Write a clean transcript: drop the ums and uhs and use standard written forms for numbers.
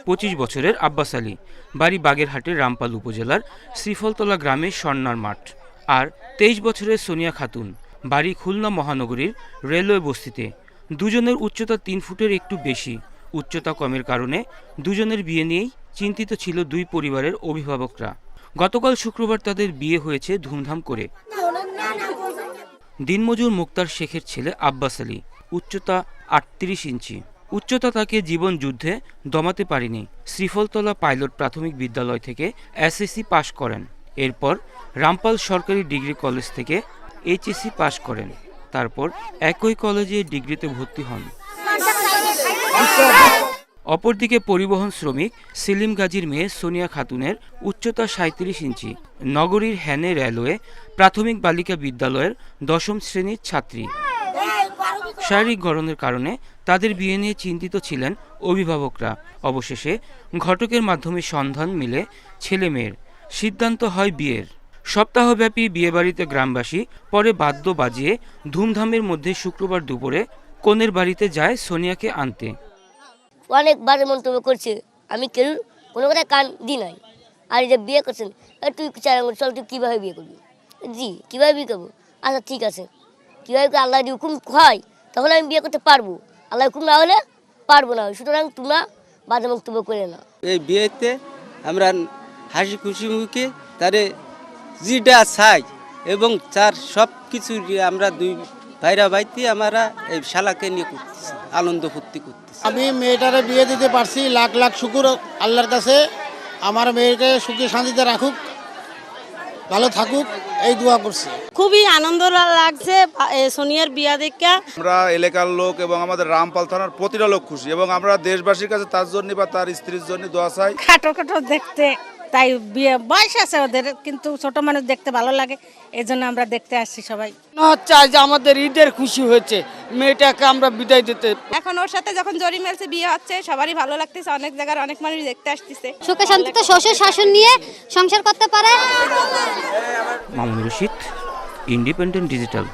25 বছরের আব্বাস আলী, বাড়ি বাগেরহাটের রামপাল উপজেলার শ্রীফলতলা গ্রামের স্বর্ণার মাঠ। আর 23 বছরের সোনিয়া খাতুন, বাড়ি খুলনা মহানগরীর রেলওয়ে বস্তিতে। দুজনের উচ্চতা 3 ফুটের একটু বেশি। উচ্চতা কমের কারণে দুজনের বিয়ে নিয়েই চিন্তিত ছিল দুই পরিবারের অভিভাবকরা। গতকাল শুক্রবার তাদের বিয়ে হয়েছে ধুমধাম করে। দিনমজুর মুক্তার শেখের ছেলে আব্বাস আলী, উচ্চতা 38 ইঞ্চি। উচ্চতা তাকে জীবন যুদ্ধে দমাতে পারেনি। শ্রীফলতলা পাইলট প্রাথমিক বিদ্যালয় থেকে এসএসসি পাশ করেন। এরপর রামপাল সরকারি ডিগ্রি কলেজ থেকে এইচএসসি পাশ করেন। তারপর একই কলেজে ডিগ্রিতে ভর্তি হন। অপরদিকে পরিবহন শ্রমিক সেলিম গাজীর মেয়ে সোনিয়া খাতুনের উচ্চতা 37 ইঞ্চি। নগরীর হ্যানে রেলওয়ে প্রাথমিক বালিকা বিদ্যালয়ের 10ম শ্রেণীর ছাত্রী। শারীরিক গড়নের কারণে তাদের বিয়ে নিয়ে চিন্তিত ছিলেন অভিভাবকরা। অবশেষে ঘটকের মাধ্যমে সন্ধান মিলে ছেলে মেয়ের। সিদ্ধান্ত হয় বিয়ের। সপ্তাহব্যাপী বিয়েবাড়িতে গ্রামবাসী পরে বাদ্য বাজিয়ে ধুমধামের মধ্যে শুক্রবার দুপুরে কনের বাড়িতে যায় সোনিয়াকে আনতে। অনেকবার মন্তব্য করছে, আমি কেউ কোনো কথা কান দি নাই। আর এই যে বিয়ে করছেন, তুই চল তুই কীভাবে বিয়ে করবি? জি, কীভাবে বিয়ে করবো? আচ্ছা ঠিক আছে, কীভাবে আল্লাহ যদি হুকুম হয় তখন আমি বিয়ে করতে পারবো, আল্লাহ হুকুম না হলে পারবো না। সুতরাং তোমরা বাজে মন্তব্য করে না। এই বিয়েতে আমরা হাসি খুশি মুখে তারে যেটা চাই এবং তার সব কিছু আমরা দুই ভাইরা ভাইতে আমরা এই শালাকে নিয়ে করতেছি, আনন্দ ফুর্তি করতেছি। আমি মেয়েটারে বিয়ে দিতে পারছি, লাখ লাখ শুকুর আল্লাহর কাছে। আমার মেয়েকে সুখে শান্তিতে রাখুক, ভালো থাকুক, এই দোয়া করছি। খুবই আনন্দ লাগছে সোনিয়ার বিয়া দেখে। আমরা এলাকার লোক এবং আমাদের রামপাল থানার প্রতিটা লোক খুশি এবং আমরা দেশবাসীর কাছে তার জন্য বা তার স্ত্রীর জন্য দোয়া চাই। খাটো খাটো দেখতে, তাই বিয়ে বয়স আছে ওদের, কিন্তু ছোট মানুষ দেখতে ভালো লাগে, এই জন্য আমরা দেখতে আসছি সবাই। চাই যে আমাদের ঈদের খুশি হয়েছে, মেয়েটাকে আমরা বিদায় দিতে। এখন ওর সাথে যখন জরি মেলছে বিয়ে হচ্ছে, সবারই ভালো লাগতেছে। অনেক জায়গার অনেক মানুষ দেখতে আসতেছে। সুখে শান্তিতে শ্বশুর শাশুন নিয়ে সংসার করতে পারে। Mamunur Rashid, independent digital.